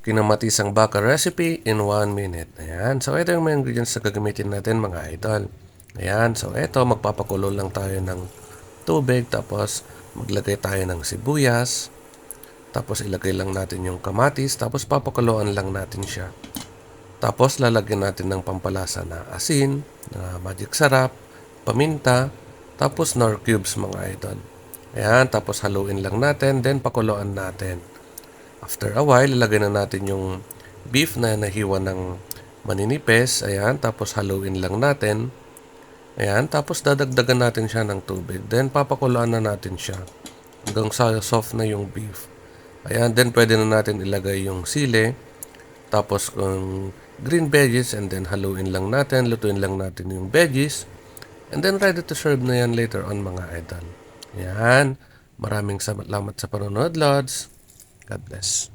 kinamatisang baka recipe in 1 minute. Ayan. So, ito yung mga ingredients na gagamitin natin mga idol. Ayan. So, ito, magpapakulo lang tayo ng tubig. Tapos, maglagay tayo ng sibuyas. Tapos, ilagay lang natin yung kamatis. Tapos, papakuluan lang natin siya. Tapos, lalagyan natin ng pampalasa na asin, na magic sarap, paminta, tapos nor cubes mga idol. Ayan. Tapos, haluin lang natin. Then, pakuluan natin. After a while, ilagay na natin yung beef na nahiwa ng maninipis. Ayan, tapos haluin lang natin. Ayan, tapos dadagdagan natin siya ng tubig. Then, papakuluan na natin siya hanggang sa soft na yung beef. Ayan, then pwede na natin ilagay yung sili. Tapos, green veggies and then haluin lang natin. Lutuin lang natin yung veggies. And then, ready to serve na yan later on mga idol. Ayan, maraming salamat sa panonood, Lods. God bless.